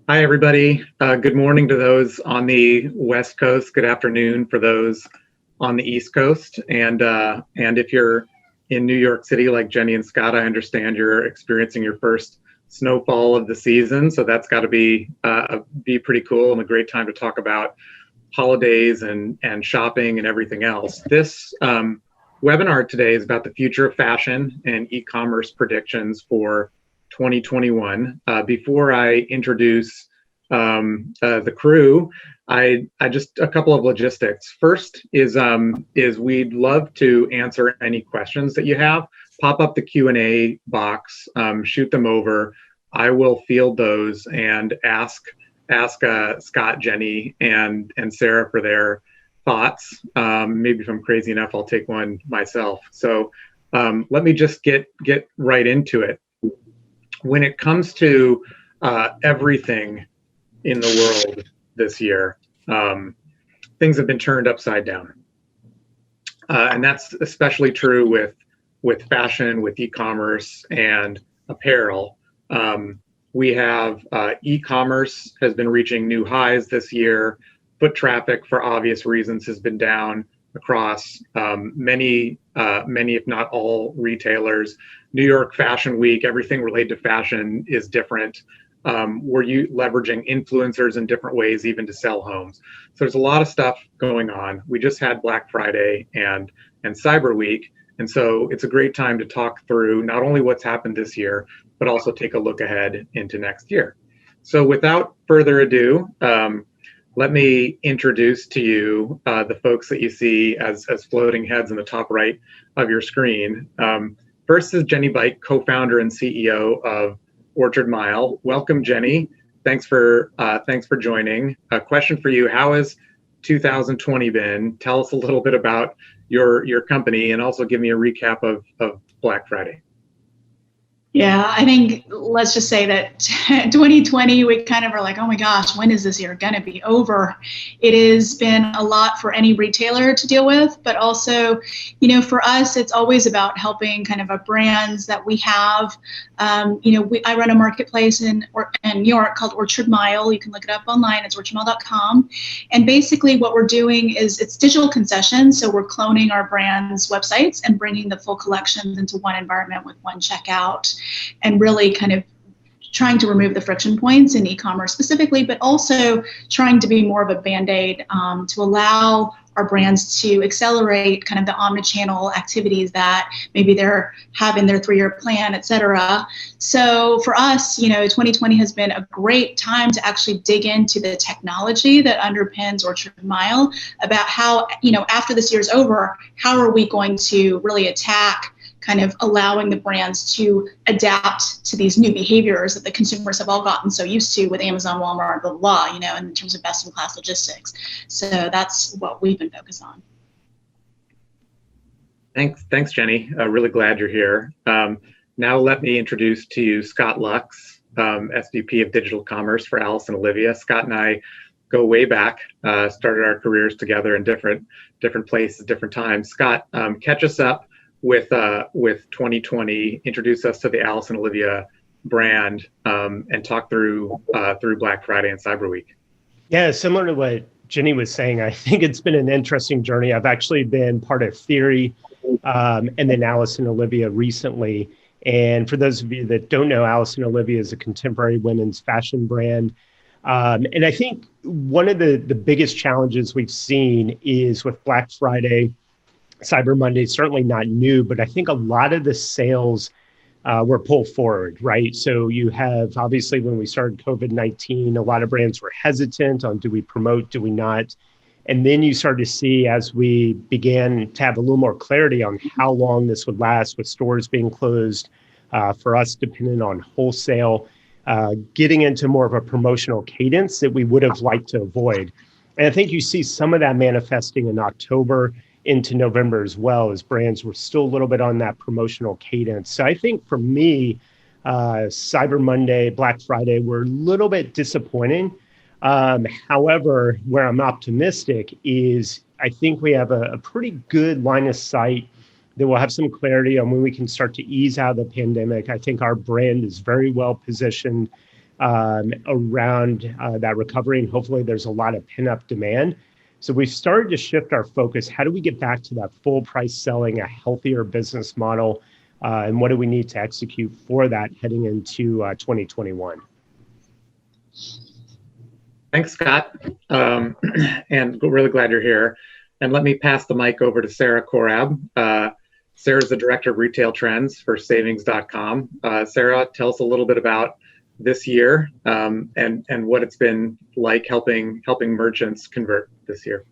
Hi, everybody. Good morning to those on the West Coast. Good afternoon for those on the East Coast. And if you're in New York City like Jenny and Scott, I understand you're experiencing your first snowfall of the season. So that's got to be pretty cool and a great time to talk about holidays and shopping and everything else. This webinar today is about the future of fashion and e-commerce predictions for 2021. Before I introduce the crew, I just a couple of logistics. First is we'd love to answer any questions that you have. Pop up the Q&A box, shoot them over. I will field those and ask Scott, Jenny, and Sarah for their thoughts. Maybe if I'm crazy enough, I'll take one myself. So let me just get right into it. When it comes to everything in the world this year, things have been turned upside down. And that's especially true with fashion, with e-commerce and apparel. We have e-commerce has been reaching new highs this year. Foot traffic, for obvious reasons, has been down across many, if not all, retailers. New York Fashion Week, everything related to fashion is different. We're leveraging influencers in different ways, even to sell homes. So there's a lot of stuff going on. We just had Black Friday and Cyber Week. And so it's a great time to talk through not only what's happened this year, but also take a look ahead into next year. So without further ado, let me introduce to you the folks that you see as floating heads in the top right of your screen. First is Jenny Bike, co-founder and CEO of Orchard Mile. Welcome, Jenny. Thanks for joining. A question for you: how has 2020 been? Tell us a little bit about your company, and also give me a recap of Black Friday. Yeah, I think let's just say that 2020, we kind of are like, oh my gosh, when is this year going to be over? It has been a lot for any retailer to deal with, but also, for us, it's always about helping kind of brands that we have. I run a marketplace in New York called Orchard Mile. You can look it up online. It's orchardmile.com. And basically what we're doing is it's digital concessions. So we're cloning our brands' websites and bringing the full collections into one environment with one checkout, and really kind of trying to remove the friction points in e-commerce specifically, but also trying to be more of a Band-Aid to allow our brands to accelerate kind of the omnichannel activities that maybe they're having their 3-year plan, et cetera. So for us, 2020 has been a great time to actually dig into the technology that underpins Orchard Mile, about how, after this year's over, how are we going to really attack kind of allowing the brands to adapt to these new behaviors that the consumers have all gotten so used to with Amazon, Walmart, blah, blah, blah, in terms of best-in-class logistics. So that's what we've been focused on. Thanks, Jenny. Really glad you're here. Now let me introduce to you Scott Lux, SVP of Digital Commerce for Alice and Olivia. Scott and I go way back, started our careers together in different places, different times. Scott, catch us up with 2020, introduce us to the Alice and Olivia brand, and talk through Black Friday and Cyber Week. Yeah, similar to what Jenny was saying, I think it's been an interesting journey. I've actually been part of Theory and then Alice and Olivia recently. And for those of you that don't know, Alice and Olivia is a contemporary women's fashion brand. And I think one of the biggest challenges we've seen is with Black Friday, Cyber Monday, certainly not new, but I think a lot of the sales were pulled forward, right? So you have, obviously, when we started COVID-19, a lot of brands were hesitant on, do we promote, do we not? And then you started to see, as we began to have a little more clarity on how long this would last, with stores being closed, for us, depending on wholesale, getting into more of a promotional cadence that we would have liked to avoid. And I think you see some of that manifesting in October into November as well, as brands were still a little bit on that promotional cadence. So I think for me, Cyber Monday, Black Friday were a little bit disappointing. However, where I'm optimistic is I think we have a pretty good line of sight that we'll have some clarity on when we can start to ease out of the pandemic. I think our brand is very well positioned around that recovery, and hopefully there's a lot of pent-up demand. So we've started to shift our focus. How do we get back to that full price selling, a healthier business model, and what do we need to execute for that heading into 2021? Thanks, Scott. And really glad you're here. And let me pass the mic over to Sarah Korab. Sarah's the Director of Retail Trends for Savings.com. Sarah, tell us a little bit about this year and what it's been like helping merchants convert this year.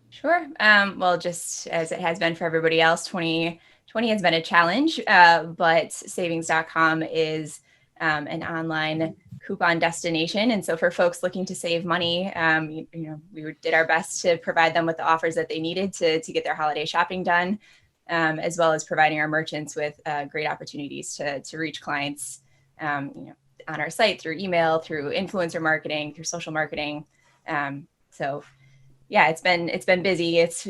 Sure. Well, just as it has been for everybody else, 2020 has been a challenge, but Savings.com is an online coupon destination. And so for folks looking to save money, we did our best to provide them with the offers that they needed to get their holiday shopping done, as well as providing our merchants with great opportunities to reach clients, on our site through email, through influencer marketing, through social marketing. So yeah, it's been busy. It's,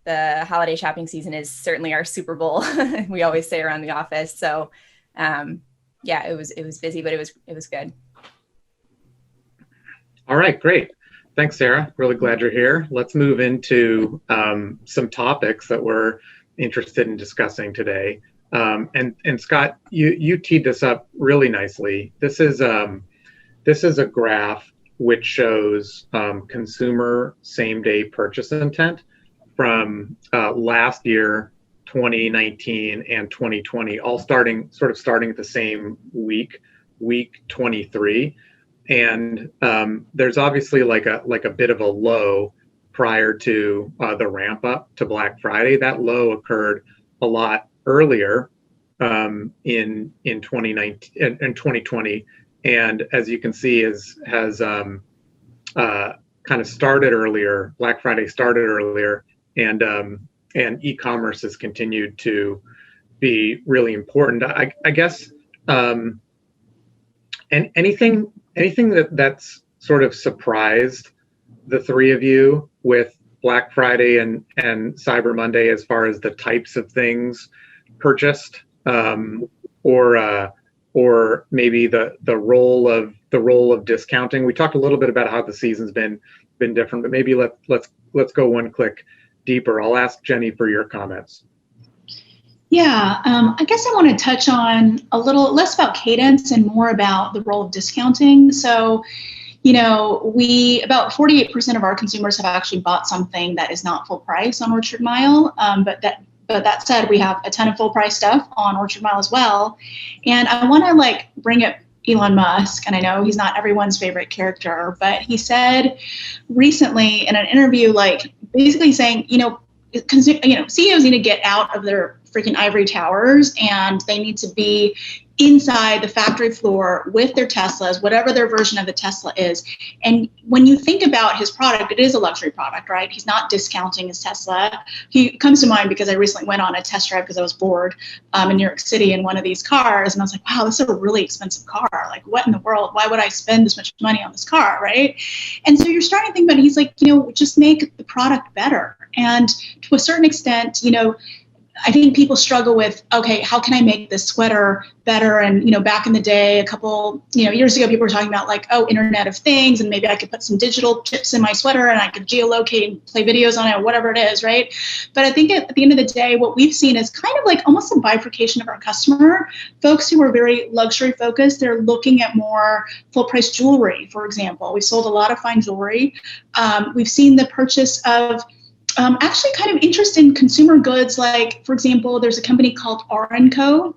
the holiday shopping season is certainly our Super Bowl. We always say around the office. So yeah, it was busy, but it was good. All right, great. Thanks, Sarah. Really glad you're here. Let's move into some topics that we're interested in discussing today. And Scott, you teed this up really nicely. This is a graph which shows consumer same-day purchase intent from last year, 2019, and 2020, all starting at the same week 23. And there's obviously like a bit of a low prior to the ramp up to Black Friday. That low occurred a lot earlier in 2019 and 2020, and as you can see, has kind of started earlier. Black Friday started earlier, and e-commerce has continued to be really important. I guess, and anything that's sort of surprised the three of you with Black Friday and Cyber Monday as far as the types of things purchased, or maybe the role of discounting. We talked a little bit about how the season's been different, but maybe let's go one click deeper. I'll ask Jenny for your comments. Yeah, I guess I want to touch on a little less about cadence and more about the role of discounting. So, about 48% of our consumers have actually bought something that is not full price on Orchard Mile. But that said, we have a ton of full price stuff on Orchard Mile as well. And I want to bring up Elon Musk, and I know he's not everyone's favorite character, but he said recently in an interview, basically saying, CEOs need to get out of their freaking ivory towers, and they need to be inside the factory floor with their Teslas, whatever their version of the Tesla is. And when you think about his product, it is a luxury product, right? He's not discounting his Tesla. He comes to mind because I recently went on a test drive because I was bored in New York City in one of these cars. And I was like, wow, this is a really expensive car. Like, what in the world? Why would I spend this much money on this car, right? And so you're starting to think about it. He's like, just make the product better. And to a certain extent, I think people struggle with, okay, how can I make this sweater better? And, back in the day, a couple, years ago, people were talking about Internet of Things, and maybe I could put some digital chips in my sweater and I could geolocate and play videos on it, or whatever it is, right? But I think at the end of the day, what we've seen is kind of almost a bifurcation of our customer. Folks who are very luxury focused, they're looking at more full price jewelry, for example. We sold a lot of fine jewelry. We've seen the purchase of actually kind of interest in consumer goods. For example, there's a company called R&Co,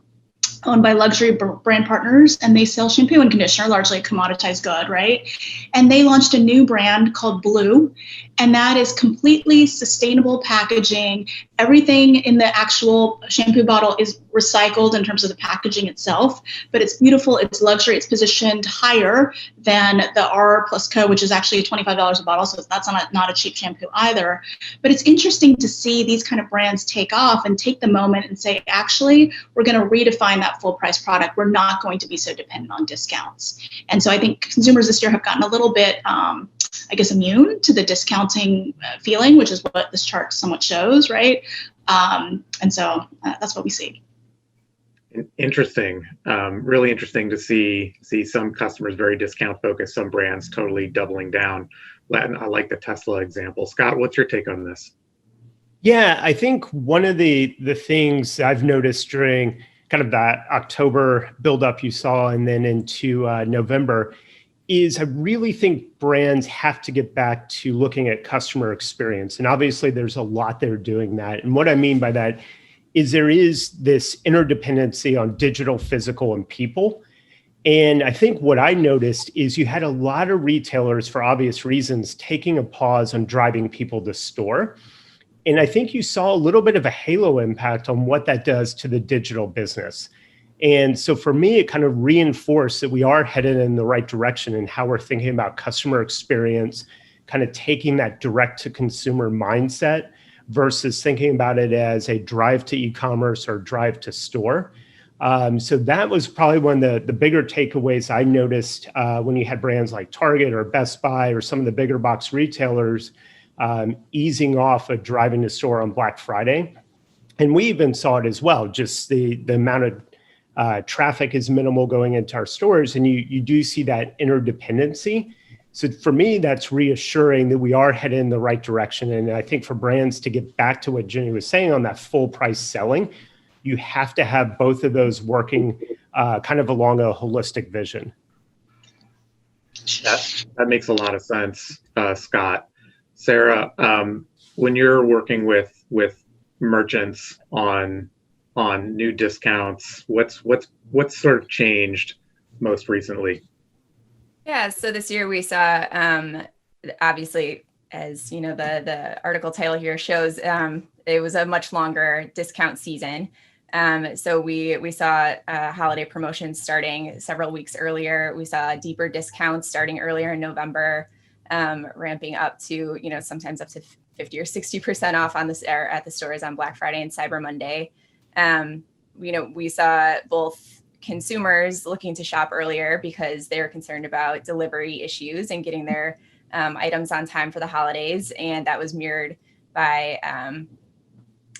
owned by luxury brand partners, and they sell shampoo and conditioner, largely a commoditized good, right? And they launched a new brand called Blue, and that is completely sustainable packaging. Everything in the actual shampoo bottle is recycled in terms of the packaging itself, but it's beautiful, it's luxury, it's positioned higher than the R plus Co, which is actually $25 a bottle, so that's not a cheap shampoo either. But it's interesting to see these kind of brands take off and take the moment and say, actually, we're going to redefine that full price product. We're not going to be so dependent on discounts. And so I think consumers this year have gotten a little bit, immune to the discounting feeling, which is what this chart somewhat shows, right? And so that's what we see. Interesting. Really interesting to see some customers very discount focused, some brands totally doubling down. I like the Tesla example. Scott, what's your take on this? Yeah, I think one of the things I've noticed during kind of that October buildup you saw and then into November is I really think brands have to get back to looking at customer experience. And obviously there's a lot they're doing that. And what I mean by that is there is this interdependency on digital, physical, and people. And I think what I noticed is you had a lot of retailers, for obvious reasons, taking a pause on driving people to store. And I think you saw a little bit of a halo impact on what that does to the digital business. And so for me, it kind of reinforced that we are headed in the right direction in how we're thinking about customer experience, kind of taking that direct to consumer mindset versus thinking about it as a drive to e-commerce or drive to store. So that was probably one of the bigger takeaways I noticed when you had brands like Target or Best Buy or some of the bigger box retailers easing off of driving to store on Black Friday. And we even saw it as well, just the amount of traffic is minimal going into our stores, and you do see that interdependency. So for me, that's reassuring that we are headed in the right direction. And I think for brands to get back to what Jenny was saying on that full price selling, you have to have both of those working kind of along a holistic vision. That makes a lot of sense, Scott. Sarah, when you're working with merchants on new discounts, what's sort of changed most recently? Yeah, so this year we saw, obviously, as you know, the article title here shows, it was a much longer discount season. So we saw holiday promotions starting several weeks earlier. We saw deeper discounts starting earlier in November, ramping up to, sometimes up to 50 or 60% off on this at the stores on Black Friday and Cyber Monday. We saw both consumers looking to shop earlier because they're concerned about delivery issues and getting their items on time for the holidays. And that was mirrored by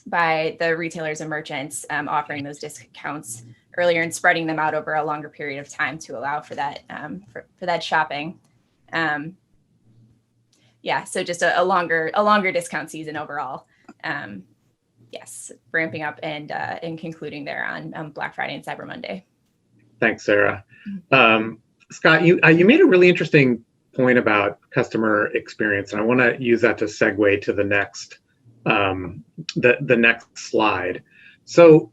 the retailers and merchants offering those discounts earlier and spreading them out over a longer period of time to allow for that for that shopping. So just a longer discount season overall. Yes, ramping up and concluding there on Black Friday and Cyber Monday. Thanks, Sarah. Scott, you made a really interesting point about customer experience, and I want to use that to segue to the next the next slide. So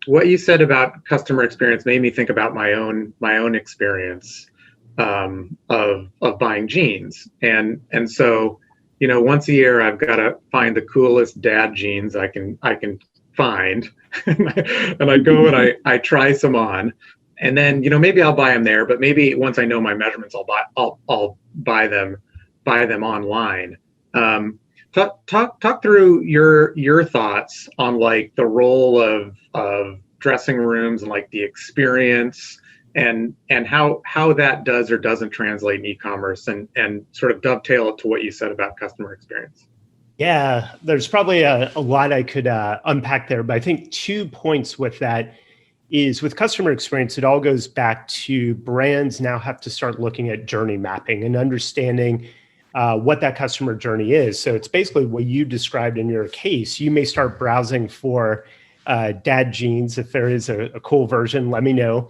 what you said about customer experience made me think about my own experience of buying jeans, and so once a year I've got to find the coolest dad jeans I can find, and I go and I try some on, and then maybe I'll buy them there, but maybe once I know my measurements I'll buy them online. Talk through your thoughts on like the role of dressing rooms and like the experience and how that does or doesn't translate in e-commerce, and sort of dovetail it to what you said about customer experience. Yeah, there's probably a lot I could unpack there, but I think 2 points with that is with customer experience, it all goes back to brands now have to start looking at journey mapping and understanding what that customer journey is. So it's basically what you described in your case. You may start browsing for dad jeans. If there is a cool version, let me know.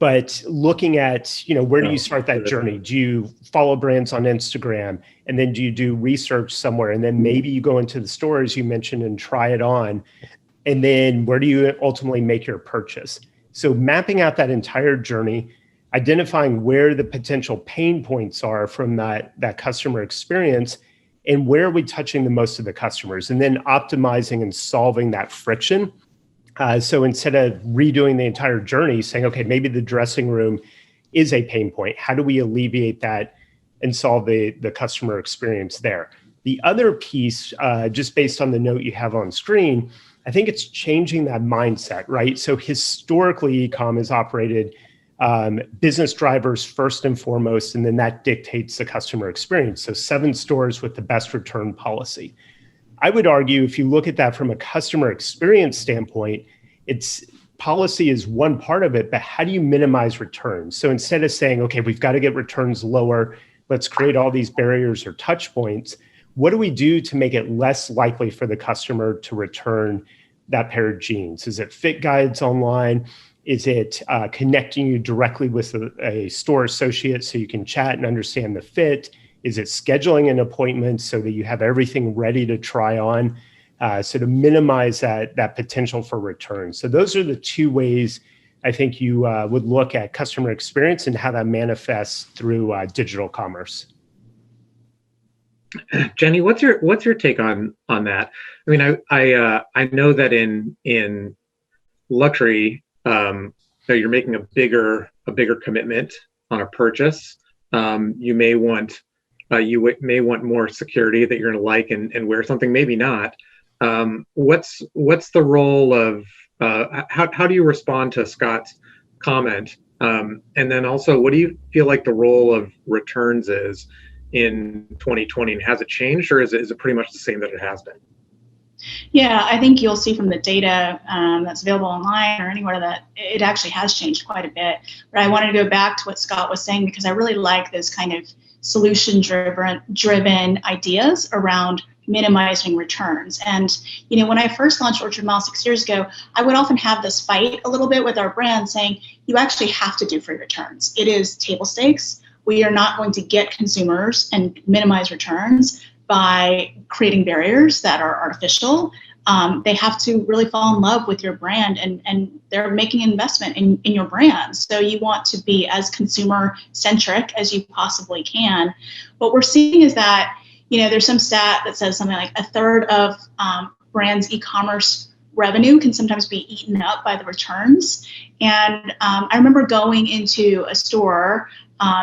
But looking at, where do you start that journey? Do you follow brands on Instagram? And then do you do research somewhere? And then maybe you go into the store, as you mentioned, and try it on. And then where do you ultimately make your purchase? So mapping out that entire journey, identifying where the potential pain points are from that customer experience, and where are we touching the most of the customers? And then optimizing and solving that friction. So instead of redoing the entire journey, saying, okay, maybe the dressing room is a pain point. How do we alleviate that and solve the customer experience there? The other piece, just based on the note you have on screen, I think it's changing that mindset, right? So historically, e-com has operated business drivers first and foremost, and then that dictates the customer experience. So 7 stores with the best return policy. I would argue if you look at that from a customer experience standpoint, it's policy is one part of it, but how do you minimize returns? So instead of saying, okay, we've got to get returns lower, let's create all these barriers or touch points, what do we do to make it less likely for the customer to return that pair of jeans? Is it fit guides online? Is it connecting you directly with a store associate so you can chat and understand the fit? Is it scheduling an appointment so that you have everything ready to try on? So to minimize that potential for return. So those are the two ways I think you would look at customer experience and how that manifests through digital commerce. Jenny, what's your take on that? I mean, I know that in luxury, you're making a bigger commitment on a purchase. You may want more security that you're going to like and wear something, maybe not. What's the role of how do you respond to Scott's comment? And then also, what do you feel like the role of returns is in 2020, and has it changed, or is it pretty much the same that it has been? Yeah, I think you'll see from the data that's available online or anywhere that it actually has changed quite a bit. But I wanted to go back to what Scott was saying, because I really like those kind of solution-driven ideas around minimizing returns. And, when I first launched Orchard Mile 6 years ago, I would often have this fight a little bit with our brand saying, you actually have to do free returns. It is table stakes. We are not going to get consumers and minimize returns by creating barriers that are artificial. They have to really fall in love with your brand, and they're making an investment in your brand. So you want to be as consumer centric as you possibly can. What we're seeing is that, there's some stat that says something like a third of brands' e-commerce revenue can sometimes be eaten up by the returns. And I remember going into a store,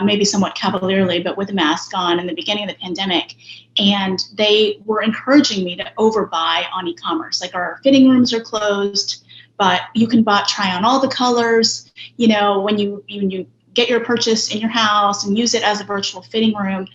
maybe somewhat cavalierly, but with a mask on in the beginning of the pandemic. And they were encouraging me to overbuy on e-commerce. Like, our fitting rooms are closed, but you can try on all the colors. When you get your purchase in your house and use it as a virtual fitting room,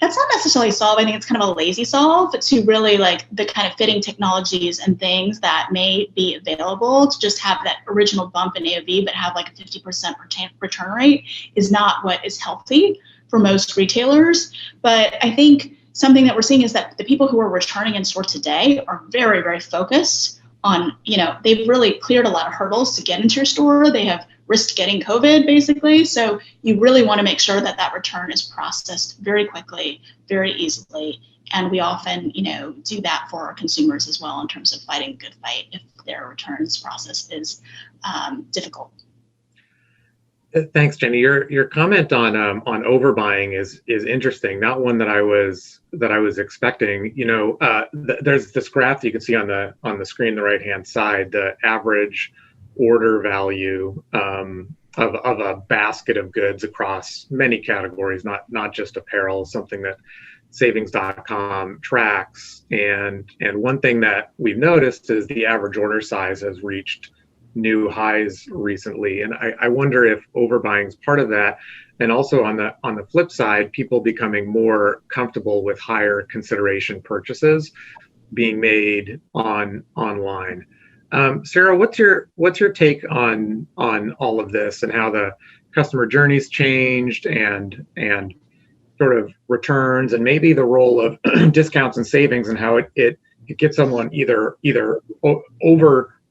that's not necessarily solve. I think it's kind of a lazy solve to really like the kind of fitting technologies and things that may be available to just have that original bump in AOV, but have like a 50% return rate is not what is healthy for most retailers. But I think something that we're seeing is that the people who are returning in store today are very, very focused on, they've really cleared a lot of hurdles to get into your store. They have risked getting COVID, basically. So you really want to make sure that that return is processed very quickly, very easily. And we often, do that for our consumers as well in terms of fighting a good fight if their returns process is difficult. Thanks, Jenny. Your comment on overbuying is interesting. Not one that I was expecting. There's this graph that you can see on the screen, the right hand side, the average order value of a basket of goods across many categories, not just apparel, something that savings.com tracks. And one thing that we've noticed is the average order size has reached new highs recently. And I wonder if overbuying is part of that. And also on the flip side, people becoming more comfortable with higher consideration purchases being made online. Sarah, what's your take on all of this and how the customer journey's changed and sort of returns, and maybe the role of discounts and savings and how it gets someone either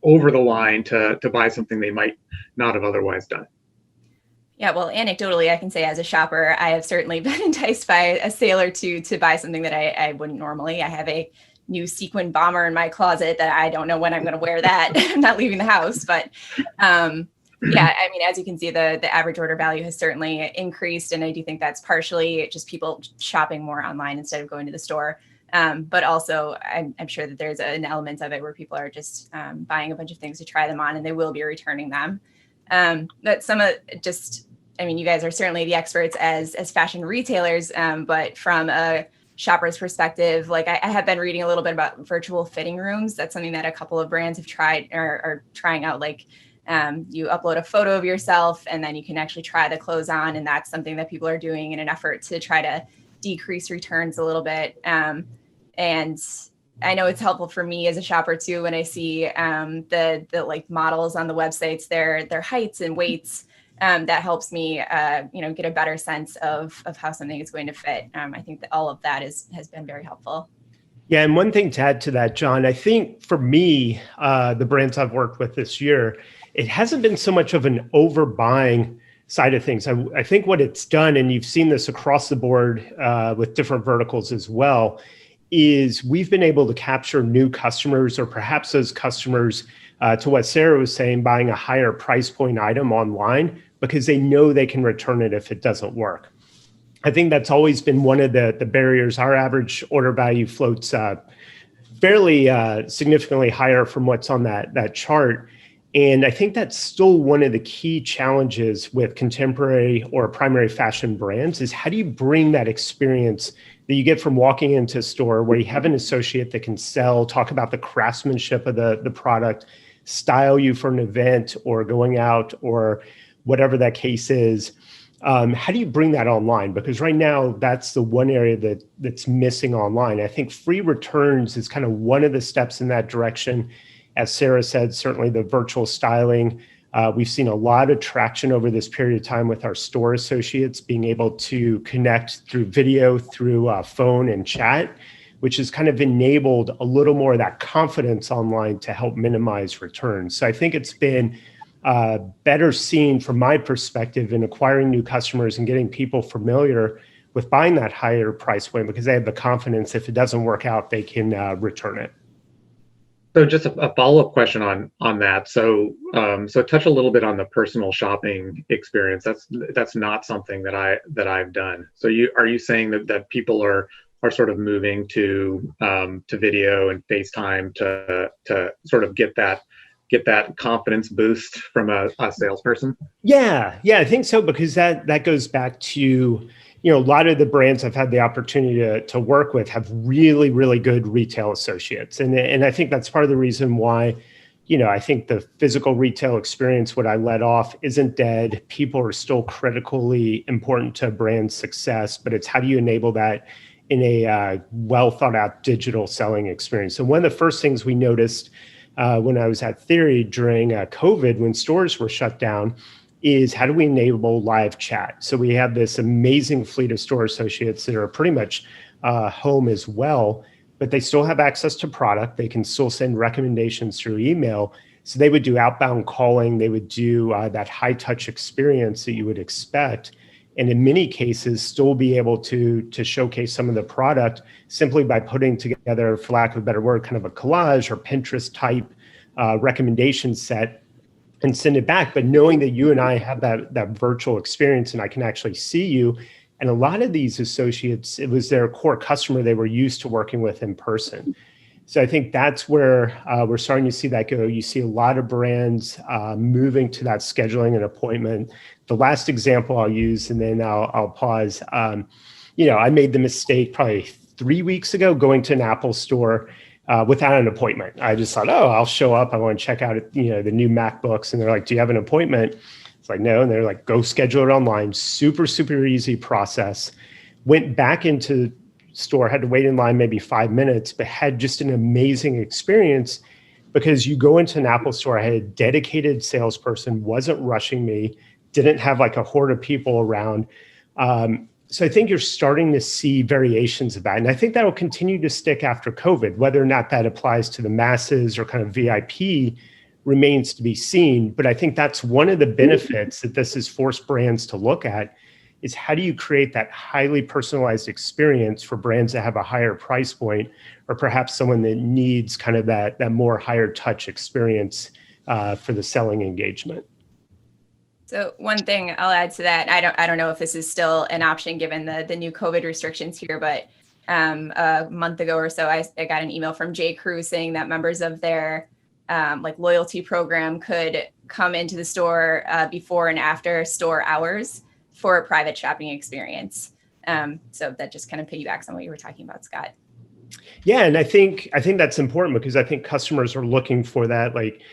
over the line to buy something they might not have otherwise done? Yeah, well, anecdotally, I can say as a shopper, I have certainly been enticed by a sale or two to buy something that I wouldn't normally. I have a new sequin bomber in my closet that I don't know when I'm going to wear that. I'm not leaving the house, but yeah, I mean, as you can see, the average order value has certainly increased. And I do think that's partially just people shopping more online instead of going to the store. But also, I'm sure that there's an element of it where people are just buying a bunch of things to try them on, and they will be returning them. But you guys are certainly the experts as fashion retailers, but from a shopper's perspective, like I have been reading a little bit about virtual fitting rooms. That's something that a couple of brands have tried or are trying out. Like you upload a photo of yourself and then you can actually try the clothes on. And that's something that people are doing in an effort to try to decrease returns a little bit. And I know it's helpful for me as a shopper too when I see the like models on the websites, their heights and weights. That helps me, get a better sense of how something is going to fit. I think that all of that has been very helpful. Yeah, and one thing to add to that, John, I think for me, the brands I've worked with this year, it hasn't been so much of an overbuying side of things. I think what it's done, and you've seen this across the board with different verticals as well, is we've been able to capture new customers, or perhaps those customers, to what Sarah was saying, buying a higher price point item online because they know they can return it if it doesn't work. I think that's always been one of the barriers. Our average order value floats fairly significantly higher from what's on that chart. And I think that's still one of the key challenges with contemporary or primary fashion brands is how do you bring that experience that you get from walking into a store where you have an associate that can sell, talk about the craftsmanship of the product, style you for an event or going out or whatever that case is. How do you bring that online? Because right now, that's the one area that's missing online. I think free returns is kind of one of the steps in that direction. As Sarah said, certainly the virtual styling. We've seen a lot of traction over this period of time with our store associates being able to connect through video, through phone and chat, which has kind of enabled a little more of that confidence online to help minimize returns. So I think it's been better seen from my perspective in acquiring new customers and getting people familiar with buying that higher price point because they have the confidence if it doesn't work out, they can return it. So just a follow-up question on that. So touch a little bit on the personal shopping experience. That's not something that I've done. So are you saying that people are sort of moving to video and FaceTime to sort of get that confidence boost from a salesperson? Yeah, I think so, because that goes back to, a lot of the brands I've had the opportunity to work with have really, really good retail associates. And I think that's part of the reason why, I think the physical retail experience, what I led off, isn't dead. People are still critically important to brand success, but it's how do you enable that in a well thought out digital selling experience. So one of the first things we noticed when I was at Theory during COVID, when stores were shut down, is how do we enable live chat? So we have this amazing fleet of store associates that are pretty much home as well, but they still have access to product. They can still send recommendations through email. So they would do outbound calling. They would do that high touch experience that you would expect. And in many cases, still be able to showcase some of the product simply by putting together, for lack of a better word, kind of a collage or Pinterest type recommendation set and send it back. But knowing that you and I have that virtual experience and I can actually see you. And a lot of these associates, it was their core customer they were used to working with in person. So I think that's where we're starting to see that go. You see a lot of brands moving to that scheduling an appointment. The last example I'll use, and then I'll pause. I made the mistake probably 3 weeks ago going to an Apple store without an appointment. I just thought, I'll show up. I want to check out, the new MacBooks. And they're like, do you have an appointment? It's like, no. And they're like, go schedule it online. Super, super easy process. Went back into store, had to wait in line maybe 5 minutes, but had just an amazing experience because you go into an Apple store, I had a dedicated salesperson, wasn't rushing me, didn't have like a horde of people around. So I think you're starting to see variations of that. And I think that will continue to stick after COVID. Whether or not that applies to the masses or kind of VIP remains to be seen. But I think that's one of the benefits that this has forced brands to look at is how do you create that highly personalized experience for brands that have a higher price point or perhaps someone that needs kind of that more higher touch experience for the selling engagement. So one thing I'll add to that, I don't know if this is still an option given the new COVID restrictions here, but a month ago or so, I got an email from J. Crew saying that members of their loyalty program could come into the store before and after store hours for a private shopping experience. So that just kind of piggybacks on what you were talking about, Scott. Yeah, and I think that's important because I think customers are looking for that, like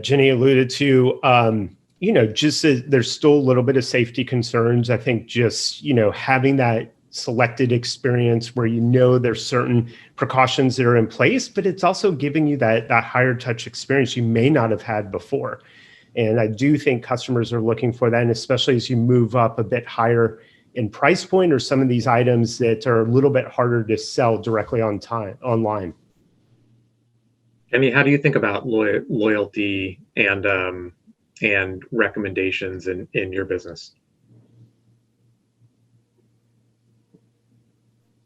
Jenny alluded to. Just there's still a little bit of safety concerns. I think just, having that selected experience where you know there's certain precautions that are in place, but it's also giving you that higher touch experience you may not have had before. And I do think customers are looking for that, and especially as you move up a bit higher in price point or some of these items that are a little bit harder to sell directly online. Jenny, how do you think about loyalty and recommendations in your business?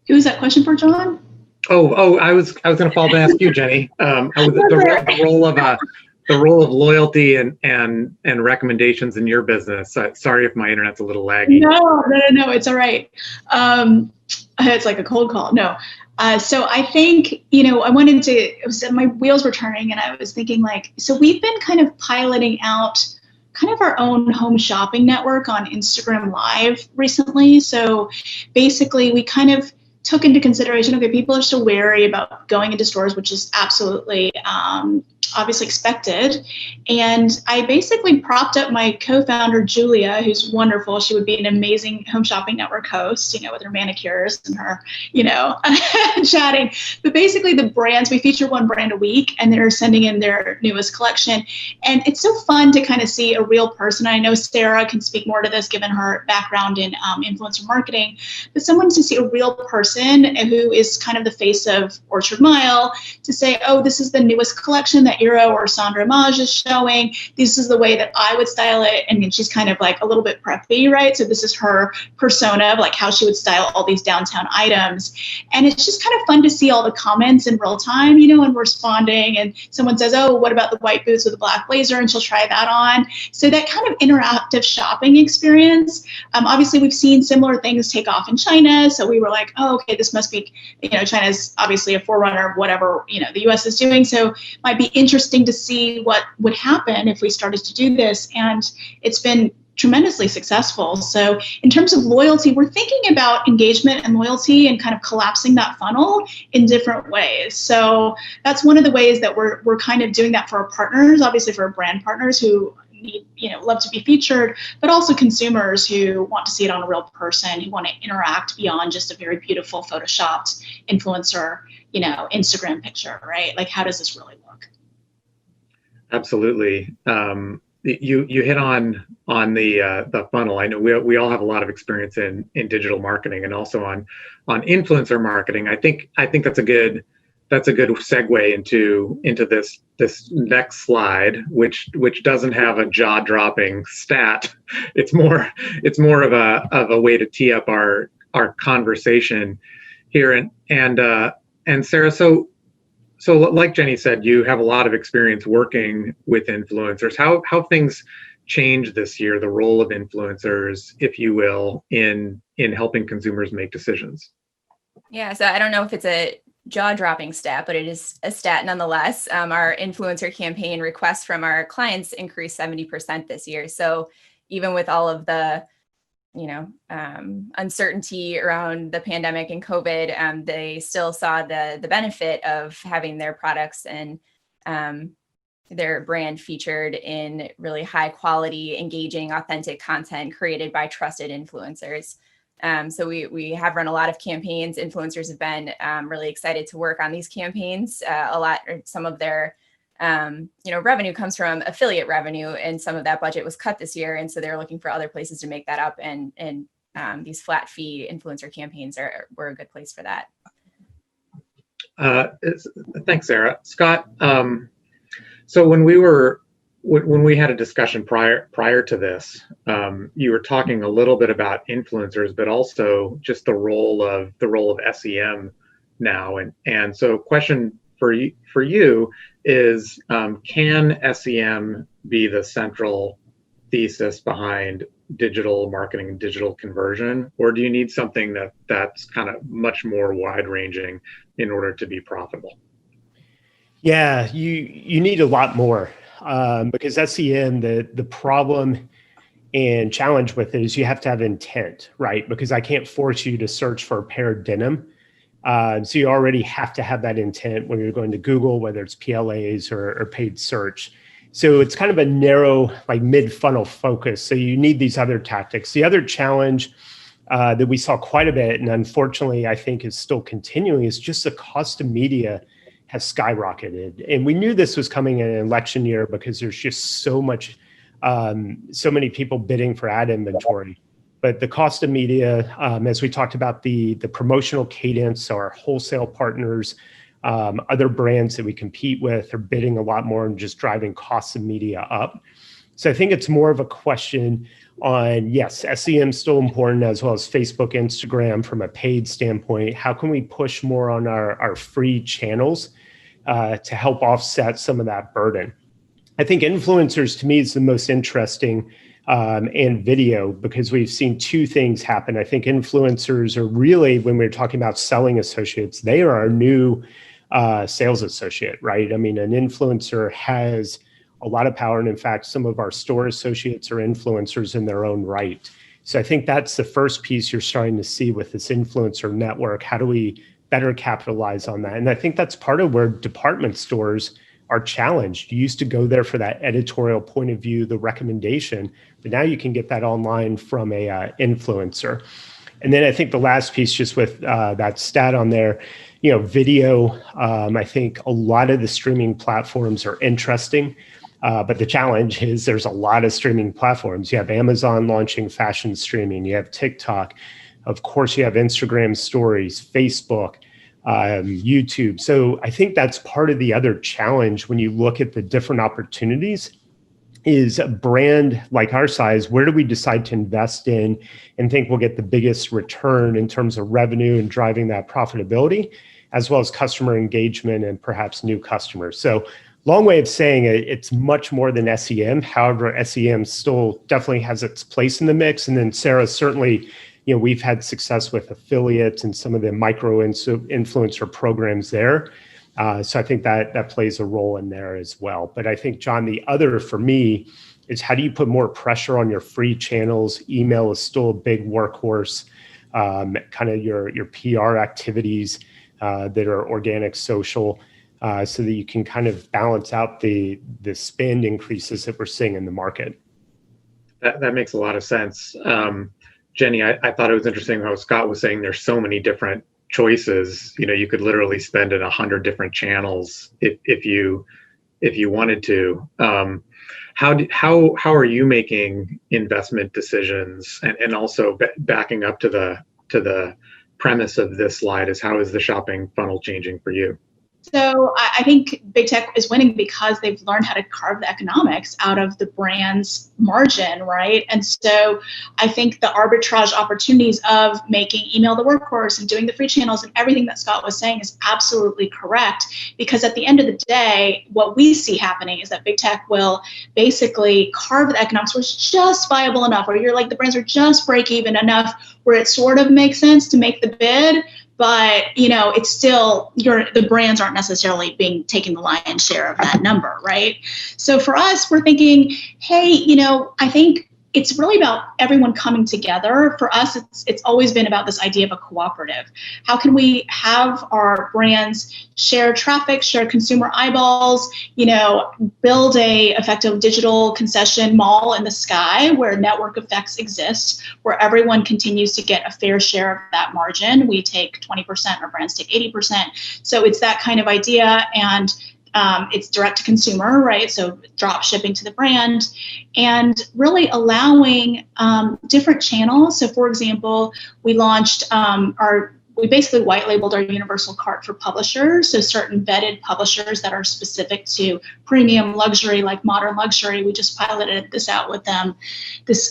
Who is that question for, John? I was going to follow up and ask you, Jenny. The role of loyalty and recommendations in your business. Sorry if my internet's a little laggy. No, it's all right. It's like a cold call. No. So I think, my wheels were turning and I was thinking so we've been kind of piloting out kind of our own home shopping network on Instagram Live recently. So basically we kind of took into consideration, okay, people are still wary about going into stores, which is absolutely obviously expected. And I basically propped up my co-founder, Julia, who's wonderful. She would be an amazing home shopping network host, with her manicures and her, chatting. But basically the brands, we feature one brand a week and they're sending in their newest collection. And it's so fun to kind of see a real person. I know Sarah can speak more to this given her background in influencer marketing, but someone to see a real person who is kind of the face of Orchard Mile to say, oh, this is the newest collection that Eero or Sandra Maj is showing. This is the way that I would style it. And then she's kind of like a little bit preppy, right? So this is her persona of like how she would style all these downtown items. And it's just kind of fun to see all the comments in real time, and responding. And someone says, oh, what about the white boots with the black blazer? And she'll try that on. So that kind of interactive shopping experience. Obviously, we've seen similar things take off in China. So we were like, oh, okay, this must be, China's obviously a forerunner of whatever, the US is doing. So might be interesting to see what would happen if we started to do this. And it's been tremendously successful. So in terms of loyalty, we're thinking about engagement and loyalty and kind of collapsing that funnel in different ways. So that's one of the ways that we're kind of doing that for our partners, obviously for our brand partners who need, love to be featured, but also consumers who want to see it on a real person, who want to interact beyond just a very beautiful photoshopped influencer, Instagram picture, right? Like, how does this really look? Absolutely. You hit on the funnel. I know we all have a lot of experience in digital marketing and also on influencer marketing. I think that's a good segue into this next slide, which doesn't have a jaw-dropping stat. It's more of a way to tee up our conversation here. And Sarah, so like Jenny said, you have a lot of experience working with influencers. How things changed this year, the role of influencers, if you will, in helping consumers make decisions? Yeah, so I don't know if it's a jaw-dropping stat, but it is a stat nonetheless. Our influencer campaign requests from our clients increased 70% this year. So even with all of the uncertainty around the pandemic and COVID, they still saw the benefit of having their products and their brand featured in really high quality, engaging, authentic content created by trusted influencers. So we have run a lot of campaigns. Influencers have been really excited to work on these campaigns. Some of their revenue comes from affiliate revenue, and some of that budget was cut this year. And so they're looking for other places to make that up. And these flat fee influencer campaigns were a good place for that. Thanks, Sarah. Scott, so when we had a discussion prior to this, you were talking a little bit about influencers, but also just the role of SEM now. And so question for you is, can SEM be the central thesis behind digital marketing and digital conversion, or do you need something that's kind of much more wide ranging in order to be profitable? Yeah, you need a lot more, because SEM, the problem and challenge with it is you have to have intent, right? Because I can't force you to search for a pair of denim. So you already have to have that intent when you're going to Google, whether it's PLAs or paid search. So it's kind of a narrow, like mid-funnel focus. So you need these other tactics. The other challenge that we saw quite a bit, and unfortunately, I think is still continuing, is just the cost of media has skyrocketed. And we knew this was coming in an election year because there's just so many people bidding for ad inventory. But the cost of media, as we talked about, the promotional cadence, our wholesale partners, other brands that we compete with are bidding a lot more and just driving costs of media up. So I think it's more of a question on, yes, SEM is still important, as well as Facebook, Instagram from a paid standpoint. How can we push more on our free channels to help offset some of that burden? I think influencers, to me, is the most interesting, and video, because we've seen two things happen. I think influencers are really, when we're talking about selling associates, they are our new sales associate, right? I mean, an influencer has a lot of power. And in fact, some of our store associates are influencers in their own right. So I think that's the first piece you're starting to see with this influencer network. How do we better capitalize on that? And I think that's part of where department stores are challenged. You used to go there for that editorial point of view, the recommendation, but now you can get that online from a influencer. And then I think the last piece, just with that stat on there, video, I think a lot of the streaming platforms are interesting. But the challenge is there's a lot of streaming platforms. You have Amazon launching fashion streaming. You have TikTok. Of course, you have Instagram stories, Facebook, YouTube. So I think that's part of the other challenge when you look at the different opportunities is a brand like our size. Where do we decide to invest in and think we'll get the biggest return in terms of revenue and driving that profitability, as well as customer engagement and perhaps new customers? So long way of saying it's much more than SEM. However, SEM still definitely has its place in the mix. And then Sarah, certainly, we've had success with affiliates and some of the micro influencer programs there. So I think that plays a role in there as well. But I think, John, the other for me is how do you put more pressure on your free channels? Email is still a big workhorse, kind of your PR activities that are organic, social, so that you can kind of balance out the spend increases that we're seeing in the market. That makes a lot of sense. Jenny, I thought it was interesting how Scott was saying there's so many different choices. You could literally spend in 100 different channels if you wanted to. How are you making investment decisions? And also backing up to the premise of this slide is, how is the shopping funnel changing for you? So I think big tech is winning because they've learned how to carve the economics out of the brand's margin, right? And so I think the arbitrage opportunities of making email the workhorse and doing the free channels and everything that Scott was saying is absolutely correct. Because at the end of the day, what we see happening is that big tech will basically carve the economics where it's just viable enough, where you're like, the brands are just break even enough where it sort of makes sense to make the bid. But, it's still, the brands aren't necessarily taking the lion's share of that number, right? So for us, we're thinking, hey, I think it's really about everyone coming together. For us, it's always been about this idea of a cooperative. How can we have our brands share traffic, share consumer eyeballs, build a effective digital concession mall in the sky where network effects exist, where everyone continues to get a fair share of that margin. We take 20%, our brands take 80%. So it's that kind of idea. And it's direct to consumer, right? So drop shipping to the brand and really allowing different channels. So for example, we launched we basically white labeled our universal cart for publishers. So certain vetted publishers that are specific to premium luxury, like modern luxury. We just piloted this out with them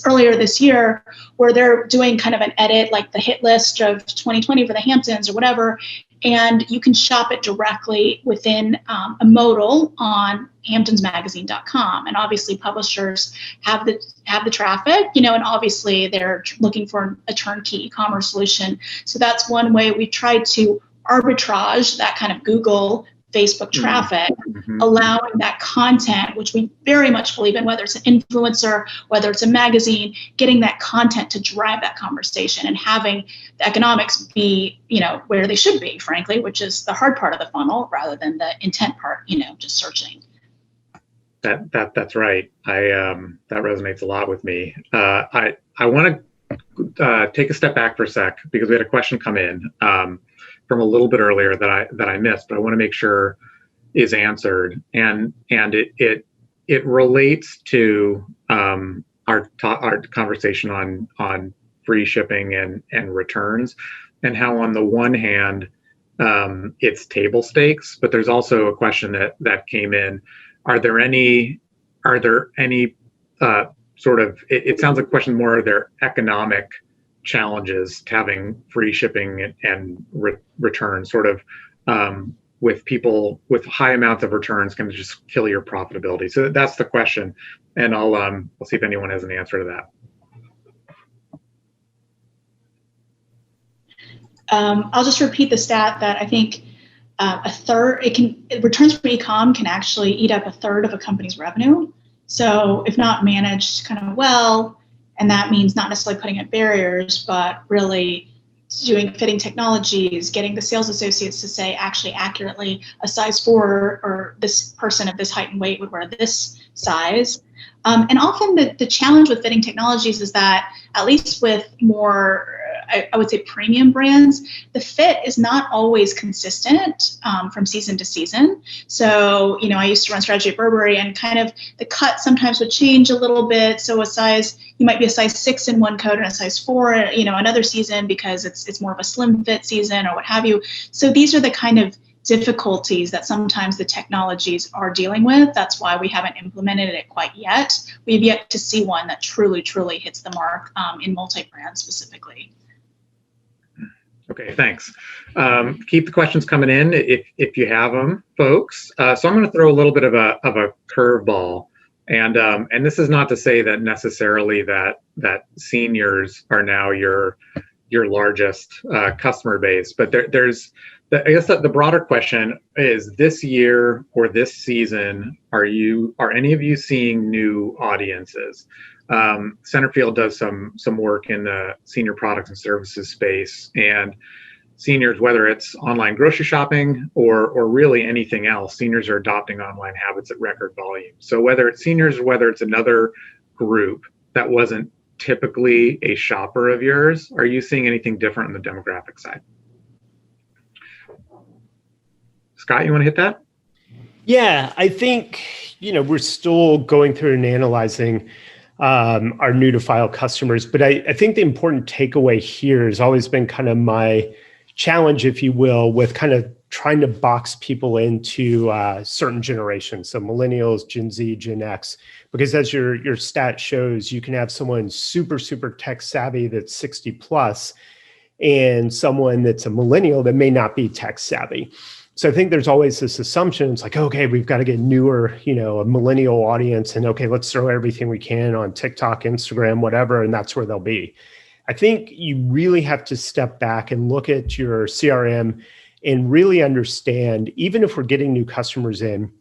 earlier this year, where they're doing kind of an edit, like the hit list of 2020 for the Hamptons or whatever. And you can shop it directly within a modal on hamptonsmagazine.com. And obviously publishers have the traffic, and obviously they're looking for a turnkey e-commerce solution. So that's one way we tried to arbitrage that kind of Google, Facebook traffic, allowing that content, which we very much believe in, whether it's an influencer, whether it's a magazine, getting that content to drive that conversation and having the economics be, where they should be, frankly, which is the hard part of the funnel rather than the intent part, just searching. That's right. That resonates a lot with me. I want to take a step back for a sec because we had a question come in from a little bit earlier that I missed, but I want to make sure is answered, and it relates to our conversation on free shipping and returns, and how on the one hand it's table stakes, but there's also a question that came in: Are there any sort of? It sounds like a question more: Are there economic challenges to having free shipping and returns? Sort of with people with high amounts of returns can just kill your profitability. So that's the question, and I'll see if anyone has an answer to that. I'll just repeat the stat that I think returns from e-com can actually eat up a third of a company's revenue. So if not managed kind of well, and that means not necessarily putting up barriers, but really doing fitting technologies, getting the sales associates to say actually accurately a size 4 or this person of this height and weight would wear this size. And often the challenge with fitting technologies is that, at least with more, I would say, premium brands, the fit is not always consistent from season to season. So, I used to run strategy at Burberry, and kind of the cut sometimes would change a little bit. So you might be a size 6 in one coat and a size 4, another season, because it's more of a slim fit season or what have you. So these are the kind of difficulties that sometimes the technologies are dealing with. That's why we haven't implemented it quite yet. We've yet to see one that truly hits the mark in multi-brand specifically. Okay, thanks. Keep the questions coming in if you have them, folks. So I'm going to throw a little bit of a curveball, and this is not to say that necessarily that seniors are now your largest customer base, but I guess that the broader question is: this year or this season, are any of you seeing new audiences? Centerfield does some work in the senior products and services space, and seniors, whether it's online grocery shopping or really anything else, seniors are adopting online habits at record volume. So whether it's seniors or whether it's another group that wasn't typically a shopper of yours, are you seeing anything different on the demographic side? Scott, you want to hit that? Yeah, I think, we're still going through and analyzing our new to file customers. But I think the important takeaway here has always been kind of my challenge, if you will, with kind of trying to box people into certain generations. So millennials, Gen Z, Gen X, because as your stat shows, you can have someone super tech savvy that's 60 plus and someone that's a millennial that may not be tech savvy. So I think there's always this assumption. It's like, okay, we've got to get newer, a millennial audience, and okay, let's throw everything we can on TikTok, Instagram, whatever, and that's where they'll be. I think you really have to step back and look at your CRM and really understand, even if we're getting new customers in,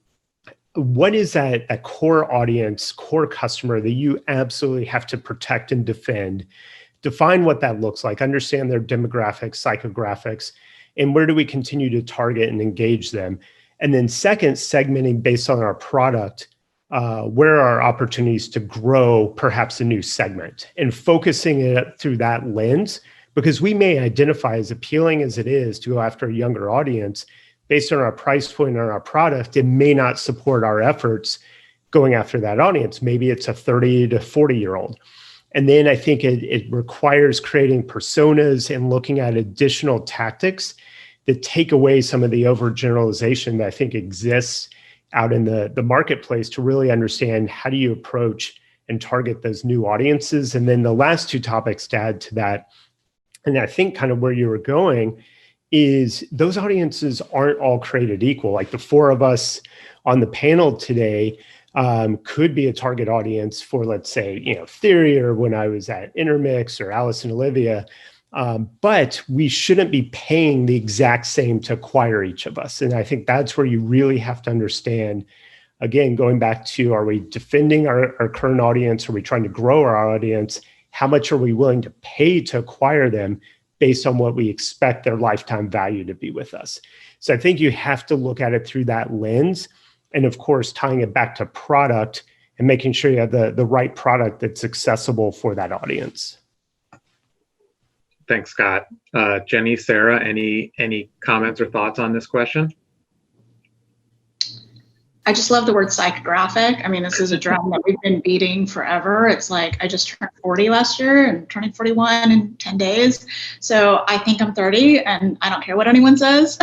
what is that core audience, core customer that you absolutely have to protect and defend? Define what that looks like, understand their demographics, psychographics, and where do we continue to target and engage them? And then second, segmenting based on our product, where are our opportunities to grow perhaps a new segment, and focusing it through that lens, because we may identify, as appealing as it is to go after a younger audience, based on our price point and our product, it may not support our efforts going after that audience. Maybe it's a 30 to 40-year-old. And then I think it requires creating personas and looking at additional tactics that take away some of the overgeneralization that I think exists out in the marketplace, to really understand how do you approach and target those new audiences. And then the last two topics to add to that, and I think kind of where you were going, is those audiences aren't all created equal. Like the four of us on the panel today could be a target audience for, let's say, Theory, or when I was at Intermix, or Alice and Olivia. But we shouldn't be paying the exact same to acquire each of us. And I think that's where you really have to understand, again, going back to, are we defending our current audience? Are we trying to grow our audience? How much are we willing to pay to acquire them based on what we expect their lifetime value to be with us? So I think you have to look at it through that lens. And of course, tying it back to product and making sure you have the right product that's accessible for that audience. Thanks, Scott. Jenny, Sarah, any comments or thoughts on this question? I just love the word psychographic. I mean, this is a drum that we've been beating forever. It's like I just turned 40 last year and turning 41 in 10 days. So I think I'm 30 and I don't care what anyone says.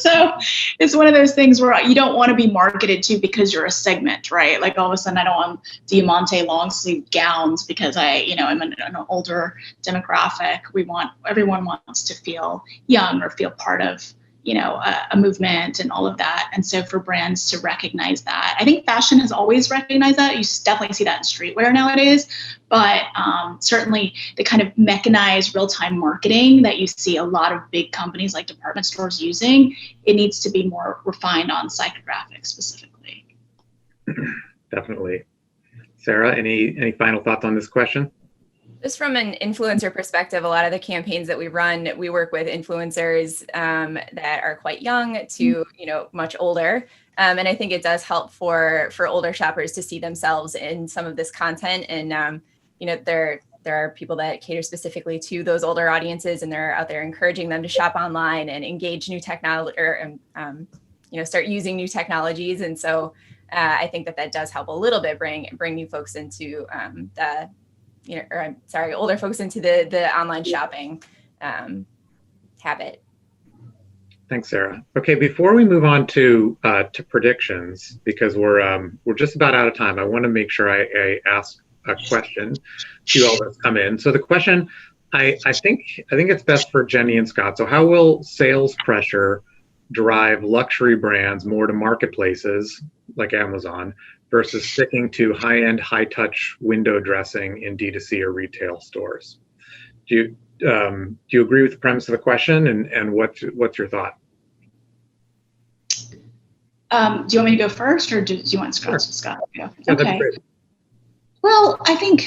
So it's one of those things where you don't want to be marketed to because you're a segment, right? Like all of a sudden I don't want Diamante long sleeve gowns because I'm an older demographic. Everyone wants to feel young or feel part of a movement and all of that. And so for brands to recognize that, I think fashion has always recognized that. You definitely see that in streetwear nowadays, but certainly the kind of mechanized real-time marketing that you see a lot of big companies like department stores using, it needs to be more refined on psychographics specifically. Definitely. Sarah, any final thoughts on this question? Just from an influencer perspective, a lot of the campaigns that we run, we work with influencers that are quite young to much older, and I think it does help for older shoppers to see themselves in some of this content. And there are people that cater specifically to those older audiences, and they're out there encouraging them to shop online and engage new technology or start using new technologies. And so I think that does help a little bit bring new folks into older folks into the online shopping habit. Thanks, Sarah. Okay, before we move on to predictions, because we're just about out of time, I want to make sure I ask a question to all that's come in. So the question, I think it's best for Jenny and Scott. So how will sales pressure drive luxury brands more to marketplaces like Amazon versus sticking to high-end, high-touch window dressing in D2C or retail stores? Do you agree with the premise of the question, and what's your thought? Do you want me to go first, or do you want Scott? Sure. Scott? Yeah. Yeah, Okay. that'd be great. Well, I think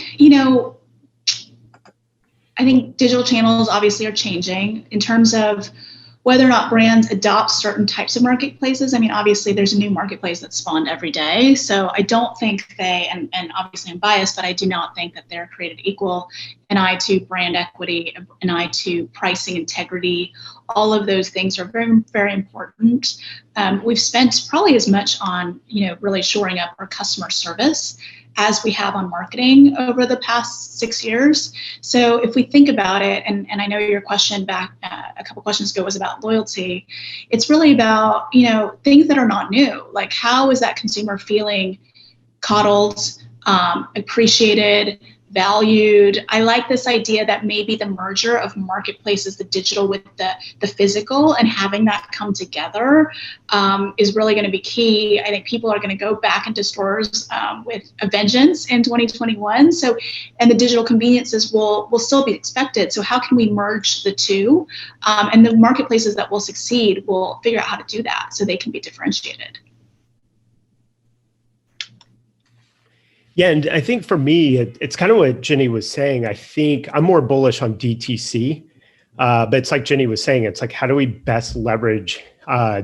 digital channels obviously are changing in terms of whether or not brands adopt certain types of marketplaces. I mean, obviously there's a new marketplace that's spawned every day. So I don't think and obviously I'm biased, but I do not think that they're created equal. An eye to brand equity, an eye to pricing integrity. All of those things are very, very important. We've spent probably as much on, really shoring up our customer service as we have on marketing over the past 6 years. So if we think about it, and I know your question back a couple questions ago was about loyalty, it's really about, things that are not new. Like, how is that consumer feeling coddled, appreciated, valued? I like this idea that maybe the merger of marketplaces, the digital with the physical, and having that come together is really going to be key. I think people are going to go back into stores with a vengeance in 2021. So, and the digital conveniences will still be expected. So how can we merge the two? And the marketplaces that will succeed will figure out how to do that so they can be differentiated. Yeah, and I think for me, it's kind of what Jenny was saying. I think I'm more bullish on DTC, but it's like Jenny was saying, it's like, how do we best leverage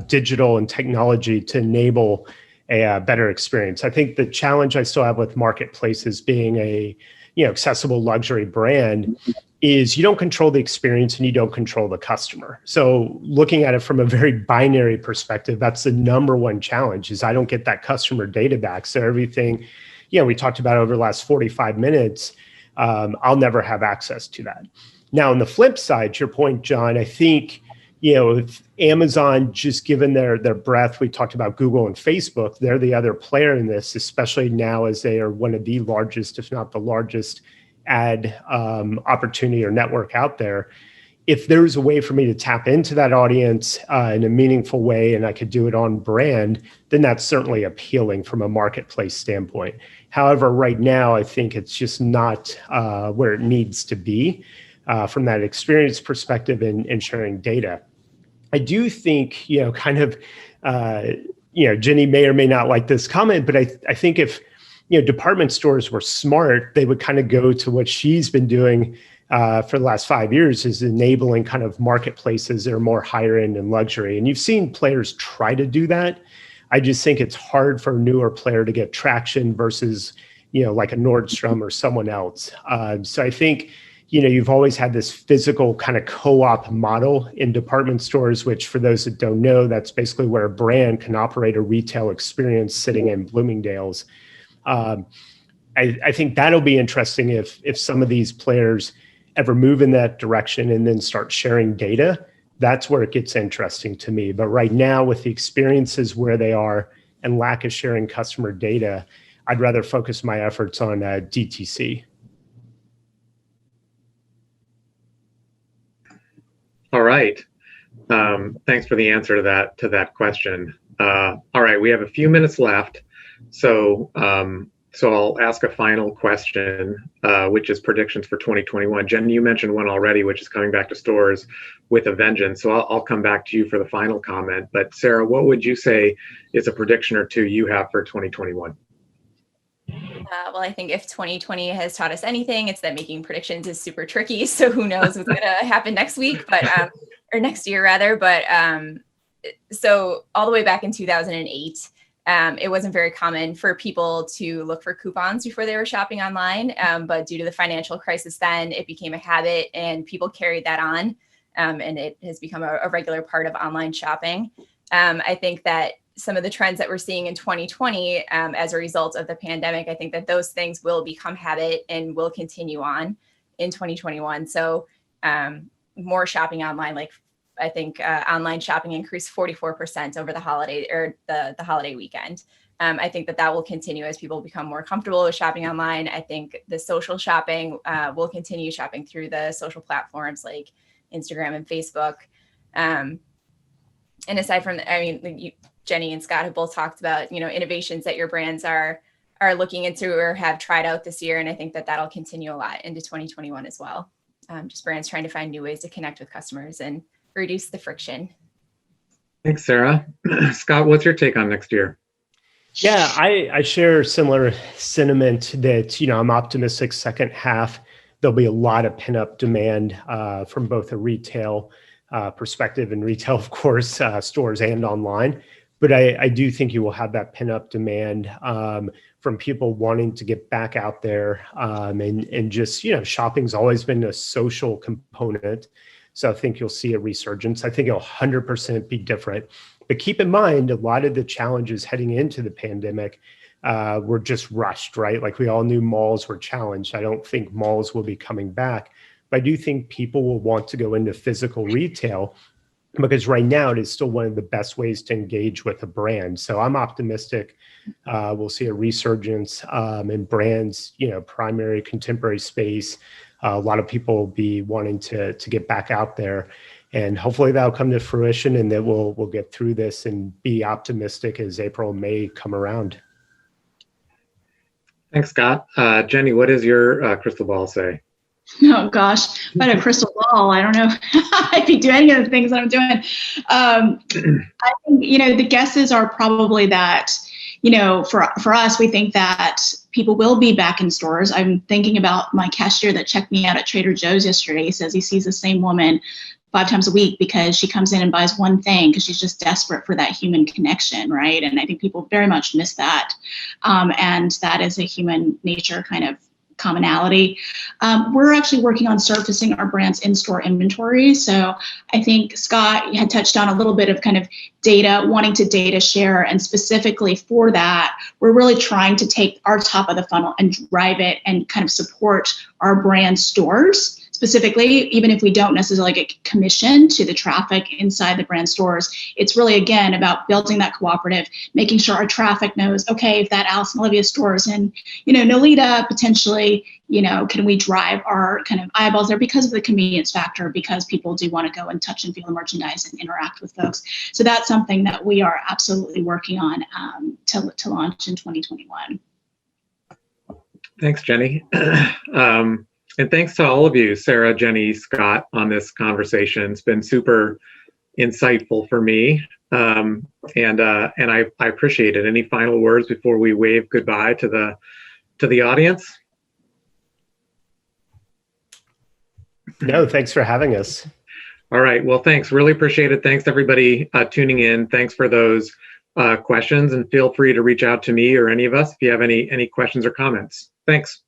digital and technology to enable a better experience? I think the challenge I still have with marketplaces being a accessible luxury brand is you don't control the experience and you don't control the customer. So looking at it from a very binary perspective, that's the number one challenge is I don't get that customer data back. So everything we talked about over the last 45 minutes, I'll never have access to that. Now, on the flip side, to your point, John, I think, if Amazon, just given their breadth, we talked about Google and Facebook, they're the other player in this, especially now as they are one of the largest, if not the largest ad opportunity or network out there. If there's a way for me to tap into that audience in a meaningful way and I could do it on brand, then that's certainly appealing from a marketplace standpoint. However, right now, I think it's just not where it needs to be from that experience perspective and sharing data. I do think, Jenny may or may not like this comment, but I think if, department stores were smart, they would kind of go to what she's been doing for the last 5 years, is enabling kind of marketplaces that are more higher end and luxury. And you've seen players try to do that. I just think it's hard for a newer player to get traction versus, like a Nordstrom or someone else. So I think, you've always had this physical kind of co-op model in department stores, which for those that don't know, that's basically where a brand can operate a retail experience sitting in Bloomingdale's. I think that'll be interesting if some of these players ever move in that direction and then start sharing data. That's where it gets interesting to me. But right now, with the experiences where they are and lack of sharing customer data, I'd rather focus my efforts on DTC. All right. Thanks for the answer to that question. All right, we have a few minutes left, so I'll ask a final question, which is predictions for 2021. Jen, you mentioned one already, which is coming back to stores with a vengeance. So I'll come back to you for the final comment. But Sarah, what would you say is a prediction or two you have for 2021? Well, I think if 2020 has taught us anything, it's that making predictions is super tricky. So who knows what's going to happen next week, or next year rather. But so all the way back in 2008, it wasn't very common for people to look for coupons before they were shopping online. But due to the financial crisis then, it became a habit and people carried that on. And it has become a regular part of online shopping. I think that some of the trends that we're seeing in 2020 as a result of the pandemic, I think that those things will become habit and will continue on in 2021. So more shopping online, like I think online shopping increased 44% over the holiday or the holiday weekend. I think that will continue as people become more comfortable with shopping online. I think the social shopping will continue shopping through the social platforms like Instagram and Facebook. And aside from, Jenny and Scott have both talked about, innovations that your brands are looking into or have tried out this year. And I think that that'll continue a lot into 2021 as well. Just brands trying to find new ways to connect with customers and reduce the friction. Thanks, Sarah. Scott, what's your take on next year? Yeah, I share similar sentiment that, I'm optimistic second half. There'll be a lot of pent-up demand from both a retail perspective and retail, of course, stores and online. But I do think you will have that pent-up demand from people wanting to get back out there and just, shopping's always been a social component. So I think you'll see a resurgence. I think it'll 100% be different. But keep in mind, a lot of the challenges heading into the pandemic were just rushed, right? Like we all knew malls were challenged. I don't think malls will be coming back. But I do think people will want to go into physical retail because right now it is still one of the best ways to engage with a brand. So I'm optimistic we'll see a resurgence in brands, primary contemporary space. A lot of people will be wanting to get back out there, and hopefully that'll come to fruition and that we'll get through this and be optimistic as April and May come around. Thanks, Scott. Jenny, what does your crystal ball say? Oh gosh, if I had a crystal ball, I don't know if you do any of the things that I'm doing. I think, the guesses are probably that, for us, we think that people will be back in stores. I'm thinking about my cashier that checked me out at Trader Joe's yesterday. He says he sees the same woman 5 times a week because she comes in and buys one thing because she's just desperate for that human connection, right? And I think people very much miss that. And that is a human nature kind of commonality. We're actually working on surfacing our brand's in-store inventory. So I think Scott had touched on a little bit of kind of data, wanting to data share. And specifically for that, we're really trying to take our top of the funnel and drive it and kind of support our brand stores. Specifically, even if we don't necessarily get commission to the traffic inside the brand stores, it's really, again, about building that cooperative, making sure our traffic knows, okay, if that Alice and Olivia store is in, Nolita, potentially, can we drive our kind of eyeballs there because of the convenience factor, because people do want to go and touch and feel the merchandise and interact with folks. So that's something that we are absolutely working on to launch in 2021. Thanks, Jenny. And thanks to all of you, Sarah, Jenny, Scott, on this conversation. It's been super insightful for me, and I appreciate it. Any final words before we wave goodbye to the audience? No, thanks for having us. All right. Well, thanks. Really appreciate it. Thanks to everybody tuning in. Thanks for those questions, and feel free to reach out to me or any of us if you have any questions or comments. Thanks.